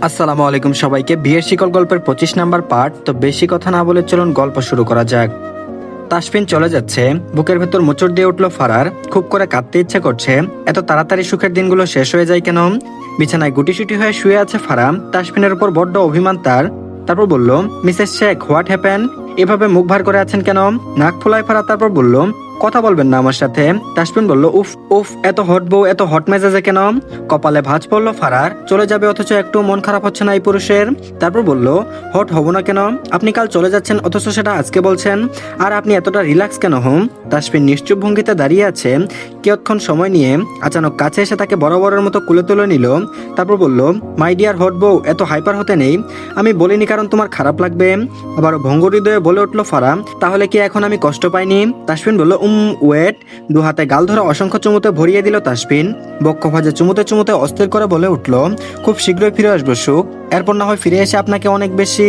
আসসালামু আলাইকুম সবাইকে। বিয়ের শিকল গল্পের 25 নাম্বার পার্ট। তো বেশি কথা না বলে চলুন গল্প শুরু করা যাক। তাসফিন চলে যাচ্ছে, বুকের ভেতর মোচড় দিয়ে উঠলো ফারার। খুব করে কাঁদতে ইচ্ছে করছে। এত তাড়াতাড়ি সুখের দিনগুলো শেষ হয়ে যায় কেন? বিছানায় গুটিসুটি হয়ে শুয়ে আছে ফারা। তাসফিনের উপর বড্ড অভিমান তার। তারপর বলল, মিসেস শেখ, হোয়াট হ্যাপেন? এভাবে মুখ ভার করে আছেন কেন? নাক ফুলায় ফারা। তারপর বলল, কথা বলবেন না আমার সাথে? তাসফিন বলল, উফ উফ, এত হট বউ, এত হট মেজাজে কেন? কপালে ভাঁজ পড়লো ফারার। চলে যাবে অথচ একটু মন খারাপ হচ্ছে না এই পুরুষের। তারপর বলল, হট হব না কেন? আপনি কাল চলে যাচ্ছেন অথচ সেটা আজকে বলছেন। আর আপনি এতটা রিল্যাক্স কেন হন? তাসফিন নিশ্চুপ ভঙ্গিতে দাঁড়িয়ে আছে। কিয়ৎক্ষণ সময় নিয়ে আচানক কাছে এসে তাকে বরাবরের মতো কুলে তুলে নিল। তারপর বলল, মাই ডিয়ার হট বউ, এত হাইপার হতে নেই। আমি বলিনি কারণ তোমার খারাপ লাগবে। আবার ভঙ্গ হৃদয়ে বলে উঠলো ফারা, তাহলে কি এখন আমি কষ্ট পাইনি? তাসফিন বলল, ওয়েট। দু হাতে গাল ধরে অসংখ্য চুমুতে ভরিয়ে দিল তাসফিন। বক্ষ ভাজে চুমুতে চুমুতে অস্থির করে বলে উঠল, খুব শীঘ্রই ফিরে আসবো সুখ। এরপর না হয় ফিরে এসে আপনাকে অনেক বেশি।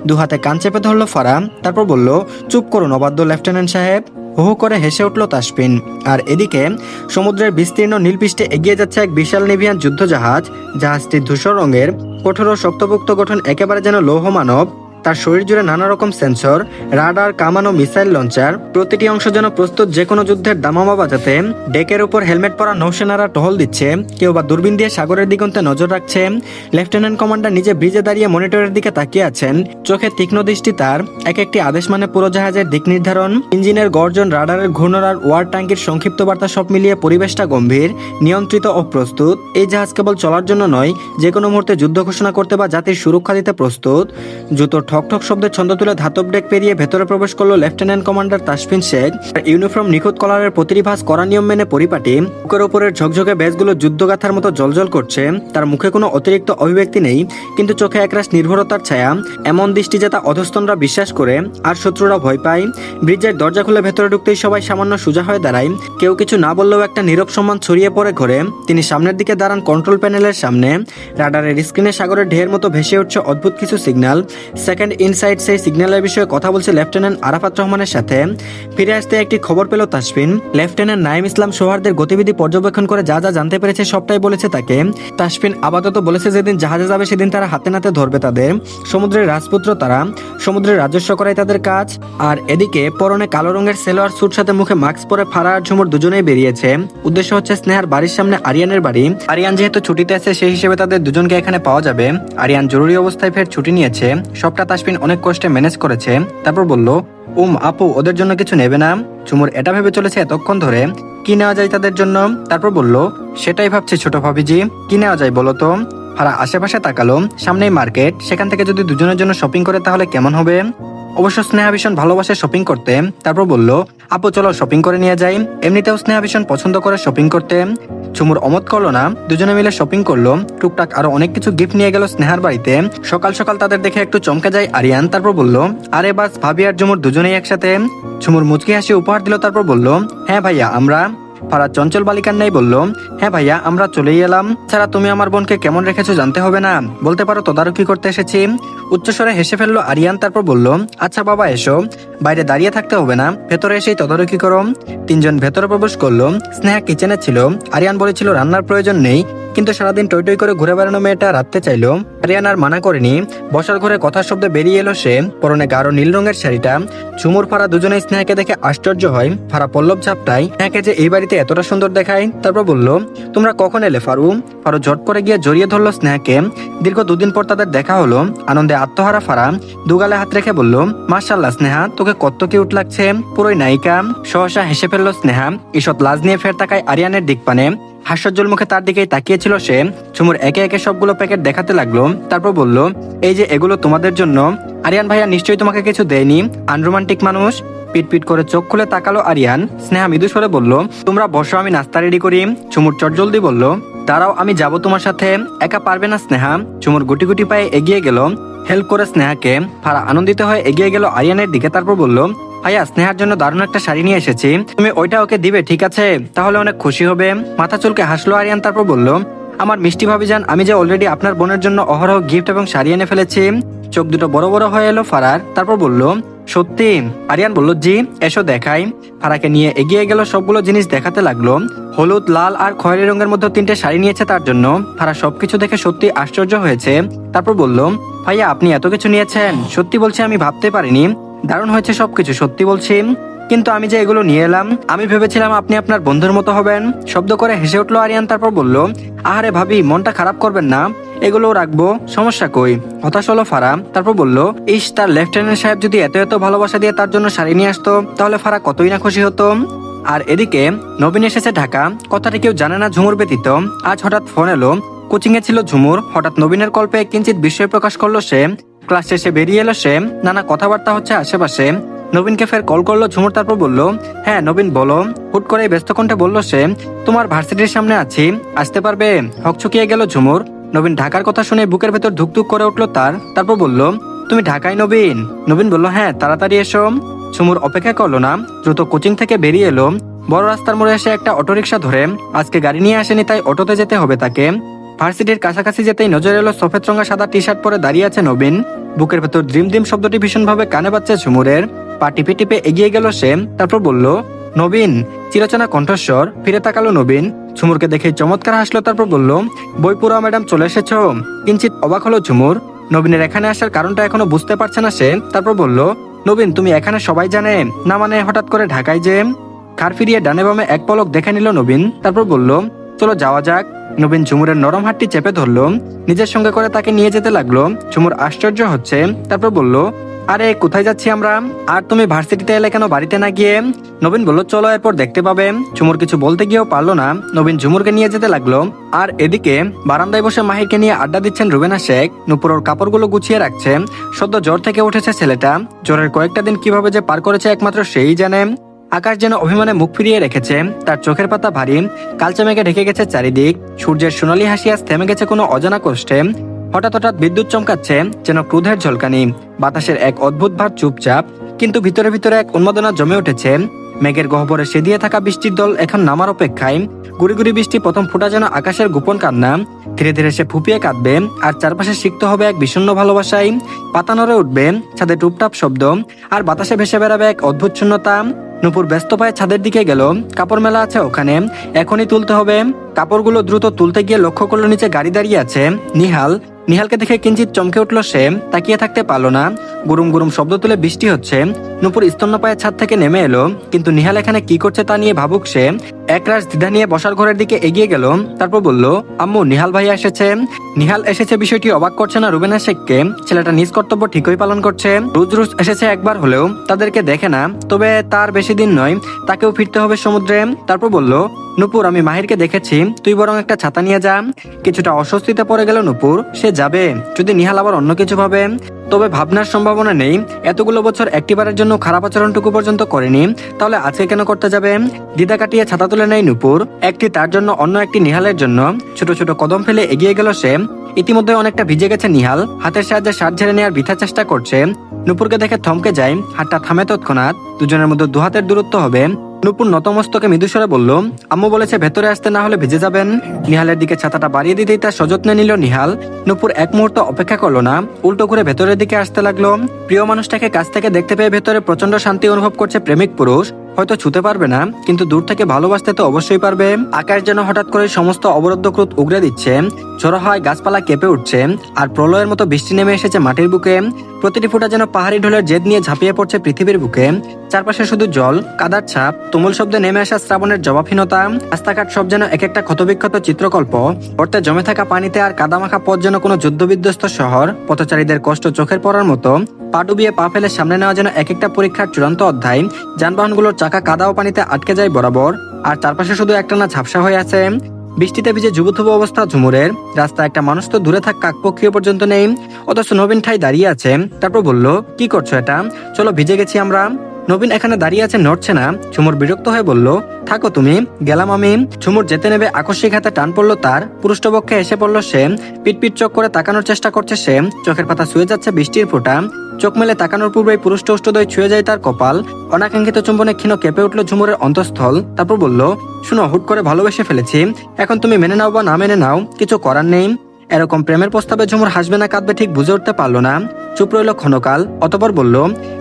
দু হাতে কান চেপে ধরলো ফারা। তারপর বলল, চুপ করুন অবাধ্য লেফটেন্যান্ট সাহেব। হু হু করে হেসে উঠল তাসফিন। আর এদিকে সমুদ্রের বিস্তীর্ণ নীলপৃষ্ঠে এগিয়ে যাচ্ছে এক বিশাল নেভিয়ান যুদ্ধজাহাজ। জাহাজটি ধূসর রঙের, কঠোর ও শক্তপোক্ত গঠন, একেবারে যেন লৌহ মানব। তার শরীর জুড়ে নানা রকম সেন্সর, রাডার, কামান ও মিসাইল লঞ্চার। প্রতিটি অংশ যেন প্রস্তুত যে কোনো যুদ্ধের দামামা বাজাতে। ডেকের উপর হেলমেট পরা নৌসেনারা টহল দিচ্ছে, কেউ বা দূরবীন দিয়ে সাগরের দিগন্তে নজর রাখছে। লেফটেন্যান্ট কমান্ডার নিজে ব্রিজে দাঁড়িয়ে মনিটরের দিকে তাকিয়ে আছেন। চোখে তীক্ষ্ণ দৃষ্টি তার। এক একটি আদেশ মানে পুরো জাহাজের দিক নির্ধারণ। ইঞ্জিনের গর্জন, রাডারের ঘূর্ণন আর ওয়ার ট্যাঙ্কির সংক্ষিপ্ত বার্তা সব মিলিয়ে পরিবেশটা গম্ভীর, নিয়ন্ত্রিত ও প্রস্তুত। এই জাহাজ কেবল চলার জন্য নয়, যে কোনো মুহূর্তে যুদ্ধ ঘোষণা করতে বা জাতির সুরক্ষা দিতে প্রস্তুত। জুতোর ঠকঠক শব্দের ছন্দ তুলে ধাতব ডেক পেরিয়ে ভেতরে প্রবেশ করলো lieutenant commander Tasfin Sheikh. Uniform নিখুঁত, কলারের প্রতিটি ভাঁজ কড়া নিয়ম মেনে পরিপাটি। বুকের ওপরের ঝকঝকে ব্যাজগুলো যুদ্ধগাথার মতো জলজল করছে। তার মুখে কোনো অতিরিক্ত অভিব্যক্তি নেই, কিন্তু চোখে একরাশ নির্ভরতার ছায়া। এমন দৃষ্টি যে তা অধস্তনরা বিশ্বাস করে আর শত্রুরা ভয় পায়। ব্রিজের দরজা খুলে ভেতরে ঢুকতেই সবাই সামান্য সোজা হয়ে দাঁড়ায়। কেউ কিছু না বললেও একটা নীরব সম্মান ছড়িয়ে পড়ে ঘরে। তিনি সামনের দিকে দাঁড়ান কন্ট্রোল প্যানেলের সামনে। রাডারের স্ক্রিনে সাগরের ঢেউয়ের মতো ভেসে উঠছে অদ্ভুত কিছু সিগন্যাল। সেকেন্ড ইনসাইড সেই সিগন্যালের বিষয়ে কথা বলছে লেফটেন্যান্ট আরাফাত রহমানের সাথে। ফিরে আসতে একটি খবর পেল তাসফিন। লেফটেন্যান্ট নাইম ইসলাম সৌহার্দের গতিবিধি পর্যবেক্ষণ করে যা যা জানতে পেরেছে সবটাই বলেছে তাকে। তাসফিন আপাতত বলেছে যেদিন জাহাজে যাবে সেদিন তারা হাতে নাতে ধরবে তাদের। সমুদ্রের রাজপুত্র তারা, সমুদ্রের রাজস্ব করাই তাদের কাজ। আর এদিকে পরনে কালো রঙের সেলোয়ার স্যুট, সাথে মুখে মাস্ক পরে ফারা আর ঝুমুর দুজনেই বেরিয়েছে। উদ্দেশ্য হচ্ছে স্নেহার বাড়ির সামনে আরিয়ানের বাড়ি। আরিয়ান যেহেতু ছুটিতে আছে সেই হিসেবে তাদের দুজনকে এখানে পাওয়া যাবে। আরিয়ান জরুরি অবস্থায় ফের ছুটি নিয়েছে। সবটা তাসফিন অনেক কষ্টে ম্যানেজ করেছে। তারপর বলল, আপু, ওদের জন্য কিছু নেবে না? ঝুমুর এটা ভেবে চলেছে এতক্ষণ ধরে কি নেওয়া যায় তাদের জন্য। তারপর বলল, সেটাই ভাবছি ছোট ভাবিজি, কি নেওয়া যায় বলো তো? ফারা আশেপাশে তাকালো। সামনেই মার্কেট, সেখান থেকে যদি দুজনের জন্য শপিং করে তাহলে কেমন হবে? অবশ্য স্নেহা ভীষণ ভালোবাসে শপিং করতে। তারপর বলল, আপু চলো শপিং করে নিয়ে যাই। এমনিতেও স্নেহা ভীষণ পছন্দ করে শপিং করতে। ঝুমুর অমত করলো না, দুজনে মিলে শপিং করলো। টুকটাক আরো অনেক কিছু গিফট নিয়ে গেল স্নেহার বাড়িতে। সকাল সকাল তাদের দেখে একটু চমকে যায় আরিয়ান। তারপর বলল, আরে বাস, ভাবি আর ঝুমুর দুজনেই একসাথে। ঝুমুর মুচকি হাসি উপহার দিল। তারপর বলল, হ্যাঁ ভাইয়া, আমরা। ফারা চঞ্চল বালিকার নেই বলল, হ্যাঁ ভাইয়া, আমরা চলেই এলাম। ছাড়া তুমি আমার বোনকে কেমন রেখেছো জানতে হবে না? বলতে পারো তদারকি করতে এসেছি। উচ্চস্বরে হেসে ফেললো আরিয়ান। তারপর বলল, আচ্ছা বাবা, এসো, বাইরে দাঁড়িয়ে থাকতে হবে না, ভেতরে এসেই তদারকি করো। তিনজন ভেতরে প্রবেশ করলো। স্নেহা কিচেনে ছিল। আরিয়ান বলেছিল রান্নার প্রয়োজন নেই, কিন্তু সারাদিন টই টই করে ঘুরে বেড়ানো মেয়েটা রাখতে চাইলো। আরিয়ান আর মানা করেনি। বসার ঘরে কথার শব্দে বেরিয়ে এলো সে। পরনে গাঢ় নীল রঙের শাড়িটা। ঝুমুর, ফারা দুজনেই স্নেহাকে দেখে আশ্চর্য হয়। ফারা পল্লব ঝাপটায় স্নেহাকে যে এই বাড়িতে এতটা সুন্দর দেখায়। তারপর বলল, তোমরা কখন এলে ফারু? ফারু ঝট করে গিয়ে জড়িয়ে ধরলো স্নেহাকে। দীর্ঘ দুদিন পর তাদের দেখা হলো। আনন্দে আত্মহারা ফারা দুগালে হাত রেখে বলল, মাশাআল্লাহ স্নেহা, তোকে কত কিউট লাগছে, পুরোই নায়িকা। সহসা হেসে ফেললো স্নেহা। ঈষৎ লাজ নিয়ে ফের তাকায় আরিয়ানের দিক পানে। হাস্যজ্জ্বল মুখে তার দিকেই তাকিয়েছিল সে। ঝুমুর একে একে সবগুলো প্যাকেট দেখাতে লাগলো। তারপর বলল, এই যে এগুলো তোমাদের জন্য। আরিয়ান ভাইয়া নিশ্চয়ই তোমাকে কিছু দেয়নি, আনরোমান্টিক মানুষ। পিট করে চোখ খুলে তাকালো আরিয়ান। স্নেহা মৃদু স্বরে বলল, তোমরা বসো, আমি নাস্তা রেডি করি। ঝুমুর চটজলদি বলল, দাঁড়াও, আমি যাব তোমার সাথে। একা পারবে না স্নেহা। ঝুমুর গুটি গুটি পায়ে এগিয়ে গেল হেল্প করে স্নেহাকে। ফারা আনন্দিত হয়ে এগিয়ে গেল আরিয়ানের দিকে। তারপর বলল, ভাইয়া, স্নেহার জন্য দারুণ একটা শাড়ি নিয়ে এসেছি, তুমি ওইটা ওকে দিবে? ঠিক আছে, তাহলে অনেক খুশি হবে। মাথা চুলকে হাসলো আরিয়ান। তারপর বলল, আমার মিষ্টি ভাবিজান, আমি যে অলরেডি আপনার বোনের জন্য অহরহ গিফট এবং শাড়ি এনে ফেলেছি। চোখ দুটো বড় বড় হয়ে এলো ফারার। তারপর বলল, সত্যি? আরিয়ান বলল, জি, এসো দেখাই। ফারাকে নিয়ে এগিয়ে গেল, সবগুলো জিনিস দেখাতে লাগলো। হলুদ, লাল আর খয়েরি রঙের মধ্যে 3টে শাড়ি নিয়েছে তার জন্য। ফারা সবকিছু দেখে সত্যি আশ্চর্য হয়েছে। তারপর বলল, ভাইয়া আপনি এত কিছু নিয়েছেন? সত্যি বলছি আমি ভাবতে পারিনি। দারুণ হয়েছে সবকিছু, সত্যি বলছি। কিন্তু আমি যে এগুলো নিয়ে এলাম, আমি ভেবেছিলাম আপনি আপনার বন্ধুর মতো হবেন। শব্দ করে হেসে উঠলো আরিয়ান। তারপর বলল, আহারে ভাবি, মনটা খারাপ করবেন না, এগুলো রাখবো, সমস্যা কই? হতাশ হলো ফারা। তারপর বলল, ইস, তার লেফটেন্যান্ট সাহেব যদি এত এত ভালোবাসা দিয়ে তার জন্য শাড়ি নিয়ে আসতো, তাহলে ফারা কতই না খুশি হতো। আর এদিকে নবীন এসেছে ঢাকা, কথাটি কেউ জানে না ঝুমুর ব্যতীত। আজ হঠাৎ ফোন এলো, কোচিং এ ছিল ঝুমুর। হঠাৎ নবীনের কল পেয়ে কিঞ্চিত বিস্ময় প্রকাশ করলো সে। ক্লাস শেষে বেরিয়ে এলো সে, নানা কথাবার্তা হচ্ছে আশেপাশে। নবীনকে ফের কল করলো ঝুমুর। তারপর বলল, হ্যাঁ নবীন বলো। হুট করে ব্যস্ত কণ্ঠে বলল সে, তোমার ভার্সিটির সামনে আছি, আসতে পারবে? হকচকিয়ে গেল ঝুমুর। নবীন ঢাকার কথা শুনে বুকের ভেতর ধুকধুক করে উঠলো তার। তারপর বলল, তুমি ঢাকায় নবীন? নবীন বলল, হ্যাঁ, তাড়াতাড়ি এসো। ঝুমুর অপেক্ষা করলো না, দ্রুত কোচিং থেকে বেরিয়ে এলো। বড় রাস্তার মোড়ে এসে একটা অটোরিকশা ধরে, আজকে গাড়ি নিয়ে আসেনি তাই অটোতে যেতে হবে তাকে। ভার্সিটির কাছাকাছি যেতেই নজর এলো সফেদ রঙা সাদা টি শার্ট পরে দাঁড়িয়ে আছে নবীন। বুকের ভেতর দ্রিম দ্রিম শব্দটি ভীষণভাবে কানে বাজছে ঝুমুরের। পা টিপে টিপে এগিয়ে গেল সে। তারপর বলল, নবীন। চিরচেনা কণ্ঠস্বর। ফিরে তাকালো নবীন, ঝুমুরকে দেখে চমৎকার হাসলো। তারপর বলল, বইপুরা ম্যাডাম চলে এসেছো? কিঞ্চিত অবাক হলো ঝুমুর। নবীনের এখানে আসার কারণটা এখনো বুঝতে পারছে না সে। তারপর বলল, নবীন তুমি এখানে সবাই জানে না মানে হঠাৎ করে ঢাকায় যে? ঘাড় ফিরিয়ে ডানে বামে এক পলক দেখে নিল নবীন। তারপর বলল, চলো যাওয়া যাক। নবীন ঝুমুরের নরম হাতটি চেপে ধরলো, নিজের সঙ্গে করে তাকে নিয়ে যেতে লাগলো। ঝুমুর আশ্চর্য হচ্ছে। তারপর বলল, আরে কোথায় যাচ্ছি আমরা? আর তুমি ভার্সিটিতে এলে কেন বাড়িতে না গিয়ে? নবীন বলল, চলো এরপর দেখতে পাবে। ঝুমুর কিছু বলতে গিয়েও পারলো না। নবীন ঝুমুরকে নিয়ে যেতে লাগলো। আর এদিকে বারান্দায় বসে মাহিরকে নিয়ে আড্ডা দিচ্ছেন রুবেনা শেখ। নুপুর ওর কাপড়গুলো গুছিয়ে রাখছে। সদ্য জ্বর থেকে উঠেছে ছেলেটা। জ্বরের কয়েকটা দিন কিভাবে যে পার করেছে একমাত্র সেই জানে। আকাশ যেন অভিমানে মুখ ফিরিয়ে রেখেছে, তার চোখের পাতা ভারী, কালচে মেঘে ঢেকে গেছে চারিদিক। সূর্যের সোনালী হাসি আজ থেমে গেছে কোনো অজানা কষ্টে। হঠাৎ হঠাৎ বিদ্যুৎ চমকাচ্ছে, যেন ক্রোধের ঝলকানি। বাতাসের এক অদ্ভুত ভার চুপচাপ, কিন্তু ভিতরে ভিতরে এক উন্মাদনা জমে উঠেছে। মেঘের গহ্বরে সেদিয়ে থাকা বৃষ্টির দল এখন নামার অপেক্ষায়। গুড়ি গুড়ি বৃষ্টি প্রথম ফোঁটা যেন আকাশের গোপন কান্না। ধীরে ধীরে সে ফুপিয়ে কাঁদবে, আর চারপাশে সিক্ত হবে এক বিষণ্ণ ভালোবাসায়। পাতা নড়ে উঠবে, ছাদে টুপটাপ শব্দ, আর বাতাসে ভেসে বেড়াবে এক অদ্ভুত শূন্যতা। নুপুর ব্যস্ত পায়ে ছাদের দিকে গেল। কাপড় মেলা আছে ওখানে, এখনই তুলতে হবে। কাপড়গুলো দ্রুত তুলতে গিয়ে লক্ষ্য করলো নিচে গাড়ি দাঁড়িয়ে আছে। নিহাল। নিহালকে দেখে কিঞ্চিত চমকে উঠলো সে, তাকিয়ে থাকতে পারলো না। গুরুম গুরুম শব্দ তুলে বৃষ্টি হচ্ছে। নুপুর স্তন্য পায়ে ছাদ থেকে নেমে এলো, কিন্তু নিহাল এখানে কি করছে তা নিয়ে ভাবুক সে। একরাশ দ্বিধা নিয়ে বসার ঘরের দিকে এগিয়ে গেল। তারপর বলল, আম্মু, নিহাল ভাই এসেছে। নিহাল এসেছে বিষয়টি অবাক করছে না রুবেনা শেখকে। ছেলেটা নিজ কর্তব্য ঠিকই পালন করছে। রোজ রোজ এসেছে একবার হলেও, তাদেরকে দেখে না। তবে তার বেশি দিন নয়, তাকেও ফিরতে হবে সমুদ্রে। তারপর বলল, নুপুর, আমি মাহিরকে দেখেছি, তুই বরং একটা ছাতা নিয়ে যা। কিছুটা অস্বস্তিতে পড়ে গেল নুপুর। সে যাবে, যদি নিহাল আবার অন্য কিছু ভাবে। তবে ভাবনার সম্ভাবনা নেই। এতগুলো বছর একটিবারের জন্য খারাপ আচরণটুকু পর্যন্ত করেনি, তাহলে আজকে কেন করতে যাবে? দ্বিধা কাটিয়ে ছাতা তুলে নেয় নুপুর, একটি তার জন্য, অন্য একটি নিহালের জন্য। ছোট ছোট কদম ফেলে এগিয়ে গেল সে। ইতিমধ্যে অনেকটা ভিজে গেছে নিহাল, হাতের সাহায্যে শার্ট ঝেড়ে নেওয়ার বৃথা চেষ্টা করছে। নুপুরকে দেখে থমকে যায়, হাতটা থামে তৎক্ষণাৎ। দুজনের মধ্যে দুহাতের দূরত্ব হবে। নুপুর নতমস্তকে মৃদুস্বরে বলল, আম্মু বলেছে ভেতরে আসতে, না হলে ভিজে যাবেন। নিহালের দিকে ছাতাটা বাড়িয়ে দিতেই তার সযত্নে নিল নিহাল। নুপুর এক মুহূর্ত অপেক্ষা করলো না, উল্টো ঘুরে ভেতরের দিকে আসতে লাগলো। প্রিয় মানুষটাকে কাছ থেকে দেখতে পেয়ে ভেতরে প্রচন্ড শান্তি অনুভব করছে প্রেমিক পুরুষ। হয়তো ছুতে পারবে না, কিন্তু দূর থেকে ভালোবাসতে তো অবশ্যই পারবে। আকাশ যেন হঠাৎ করে সমস্ত অবরুদ্ধ ক্রোধ উগড়ে দিচ্ছে। ঝড়ো হয়, গাছপালা কেঁপে উঠছে, আর প্রলয়ের মতো বৃষ্টি নেমে এসেছে মাটির বুকে। প্রতিটি ফোঁটা যেন পাহাড়ি ঢোলের জেদ নিয়ে ঝাঁপিয়ে পড়ছে পৃথিবীর বুকে। চারপাশে শুধু জল, কাদার ছাপ, তুমুল শব্দে নেমে আসা শ্রাবণের জবাবহীনতা। রাস্তাঘাট সব যেন এক একটা ক্ষতবিক্ষত চিত্রকল্প। পড়তে জমে থাকা পানিতে আর কাদামাখা পথ যেন কোনো যুদ্ধবিধ্বস্ত শহর। পথচারীদের কষ্ট চোখের পড়ার মতো। পা ডুবিয়ে পা ফেলে সামনে নেওয়া যেন এক একটা পরীক্ষার চূড়ান্ত অধ্যায়। যানবাহনগুলোর চাকা কাদা ও পানিতে আটকে যায় বরাবর, আর চারপাশে শুধু একটানা ঝাপসা হয়ে আছে। বৃষ্টিতে ভিজে যুবথুবু অবস্থা ঝুমুরের। রাস্তা একটা মানুষ তো দূরে থাক, কাকপক্ষীয় পর্যন্ত নেই, অথচ নবীন ঠাই দাঁড়িয়ে আছে। তারপর বলল, কি করছো এটা? চলো, ভিজে গেছি আমরা। নবীন এখানে দাঁড়িয়ে আছে, নড়ছে না। ঝুমুর বিরক্ত হয়ে বলল, থাকো তুমি, গেলাম আমি। ঝুমুর যেতে নেবে আকস্মিক হাতে টান পড়লো তার। পুরুষ্টবক্ষে এসে পড়লো সে। পিটপিট চোখ করে তাকানোর চেষ্টা করছে সে। চোখের পাতা ছুঁয়ে যাচ্ছে বৃষ্টির ফোঁটা। চোখ মেলে তাকানোর পূর্বেই পুরুষ্ট অষ্টদয় ছুঁয়ে যায় তার কপাল। অনাকাঙ্ক্ষিত চুম্বনে ক্ষীণ কেঁপে উঠলো ঝুমুরের অন্তঃস্থল। তারপর বলল, শুনো, হুট করে ভালোবেসে ফেলেছি, এখন তুমি মেনে নাও বা না মেনে নাও, কিছু করার নেই। এরকম প্রেমের প্রস্তাবে ঝুমুর হাসবে না কাঁদবে ঠিক বুঝে উঠতে পারলো না। চুপ রইল ক্ষণকাল, অতঃপর বলল,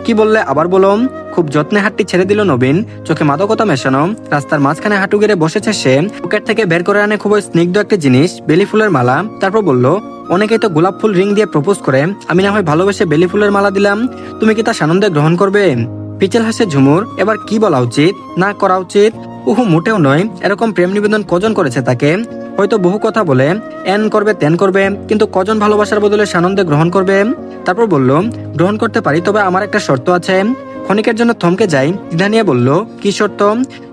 কি বললে আবার বলো। খুব যত্নে হাতটি ছেড়ে দিল নবীন, চোখে মাদকতা মেশানো। রাস্তার মাঝখানে হাঁটু গেড়ে বসেছে সে। পকেট থেকে বের করে আনে খুবই স্নিগ্ধ একটি জিনিস, বেলি ফুলের মালা। তারপর বলল, অনেকেই তো গোলাপ ফুল রিং দিয়ে প্রপোজ করে, আমি না হয় ভালোবেসে বেলি ফুলের মালা দিলাম, তুমি কি তা সানন্দে গ্রহণ করবে? পিচেল হাসে ঝুমুর। এবার কি বলা উচিত, না করা উচিত? উহু, মোটেও নয়। এরকম প্রেম নিবেদন কজন করেছে তাকে? হয়তো বহু কথা বলে, এন করবে তেন করবে, কিন্তু কজন ভালোবাসার বদলে সানন্দে গ্রহণ করবে? তারপর বলল, গ্রহণ করতে পারি, তবে আমার একটা শর্ত আছে। ক্ষণিকের জন্য থমকে যাই, দ্বিধা নিয়ে বলল, কি শর্ত?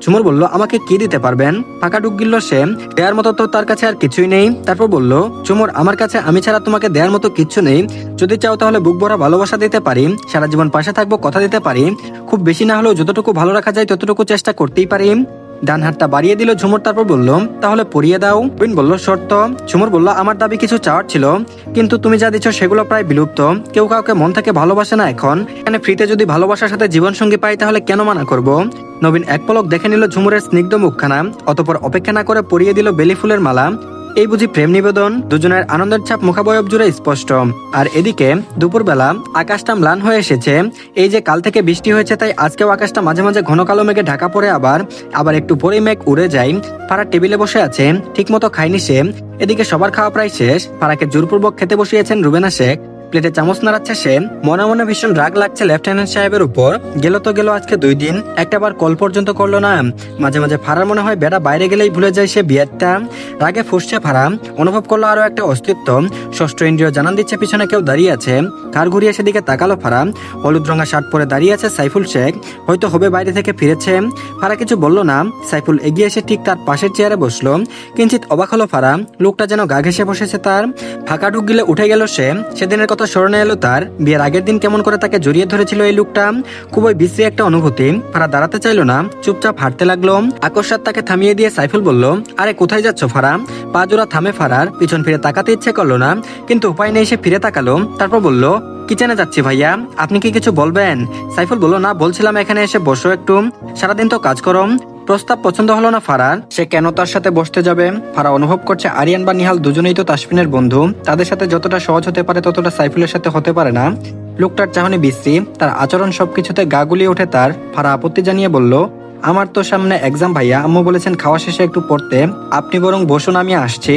ঝুমুর বলল, আমাকে কি দিতে পারবেন? ফাঁকা ঢুক গিলল সে, দেয়ার মতো তো তার কাছে আর কিছুই নেই। তারপর বলল, ঝুমুর, আমার কাছে আমি ছাড়া তোমাকে দেয়ার মতো কিচ্ছু নেই। যদি চাও তাহলে বুক ভরা ভালোবাসা দিতে পারি, সারা জীবন পাশে থাকবো কথা দিতে পারি, খুব বেশি না হলেও যতটুকু ভালো রাখা যায় ততটুকু চেষ্টা করতেই পারি। ডান হাতটা বাড়িয়ে দিল ঝুমুর, তারপর বলল, তাহলে পরিয়ে দাও। নবীন বলল, শর্ত? ঝুমুর বলল, আমার দাবি কিছু চাওয়ার ছিল, কিন্তু তুমি যা দিচ্ছ সেগুলো প্রায় বিলুপ্ত। কেউ কাউকে মন থেকে ভালোবাসে না এখন। এখানে ফ্রিতে যদি ভালোবাসার সাথে জীবন সঙ্গী পাই তাহলে কেন মানা করব? নবীন এক পলক দেখে নিল ঝুমুরের স্নিগ্ধ মুখখানা, অতঃপর অপেক্ষা না করে পরিয়ে দিল বেলি ফুলের মালা। এই বুঝি প্রেম নিবেদন? দুজনের আনন্দের ছাপ মুখাবয়ব জুড়ে স্পষ্ট। আর এদিকে দুপুরবেলা আকাশটা ম্লান হয়ে এসেছে। এই যে কাল থেকে বৃষ্টি হয়েছে, তাই আজকেও আকাশটা মাঝে মাঝে ঘন কালো মেঘে ঢাকা পড়ে, আবার একটু পরেই মেঘ উড়ে যায়। ফারার টেবিলে বসে আছে, ঠিক মতো খায়নি সে। এদিকে সবার খাওয়া প্রায় শেষ। ফারাকে জোরপূর্বক খেতে বসিয়েছেন রুবেনা শেখ। প্লেটে চামচ নাড়াচ্ছে সে। মনে মনে ভীষণ রাগ লাগছে লেফটেন্যান্ট সাহেবের উপর। গেল তো গেল আজকে 2 দিন, একটা বার কল পর্যন্ত করলো না। মাঝে মাঝে ফারার মনে হয় বেড়া বাইরে গেলেই ভুলে যায় সে বিয়েরটা। রাগে ফুসছে ফারা, অনুভব করলো আরো একটা অস্তিত্ব। ষষ্ঠ ইন্দ্রিয় জানান দিচ্ছে পিছনে কেউ দাঁড়িয়ে আছে। কার ঘুরিয়ে সেদিকে তাকালো ফারা। হলুদ রঙা শার্ট পরে দাঁড়িয়ে আছে সাইফুল শেখ। হয়তো হবে বাইরে থেকে ফিরেছে। ফারা কিছু বলল না। সাইফুল এগিয়ে এসে ঠিক তার পাশের চেয়ারে বসলো। কিঞ্চিত অবাক হলো ফারা, লোকটা যেন গা ঘেঁষে বসেছে তার। ফাঁকা ঢুক গিলে উঠে গেল সে। সেদিনের কথা স্মরণে এলো তার। বিয়ের আগের দিন কেমন করে তাকে জড়িয়ে ধরেছিল এই লোকটা। খুবই বিশ্রী একটা অনুভূতি। ফারা দাঁড়াতে চাইলো না, চুপচাপ হাঁটতে লাগলো। আকস্মাৎ তাকে থামিয়ে দিয়ে সাইফুল বলল, আরে কোথায় যাচ্ছ ফারা? পা জোড়া থামে ফারার, পিছন ফিরে তাকাতে ইচ্ছে করলো না, কিন্তু উপায় নেই, সে ফিরে তাকালো। তারপর বলল, কিচেনে যাচ্ছি ভাইয়া, আপনি কি কিছু বলবেন? সাইফুল বলল, না, বলছিলাম এখানে এসে বসো একটু, সারাদিন তো কাজ করো। প্রস্তাব পছন্দ হলো না ফারার। সে কেন তার সাথে বসতে যাবে? ফারা অনুভব করছে আরিয়ান বা নিহাল দুজনেই তো তাসফিনের বন্ধু। তাদের সাথে যতটা সহজ হতে পারে ততটা সাইফুলের সাথে হতে পারে না। লোকটার চাহনি বিশ্রী, তার আচরণ সবকিছুতে গা গুলিয়ে ওঠে তার। ফারা আপত্তি জানিয়ে বলল, আমার তো সামনে এক্সাম ভাইয়া, আম্মু বলেছেন খাওয়া শেষে একটু পড়তে, আপনি বরং বসুন, আমি আসছি।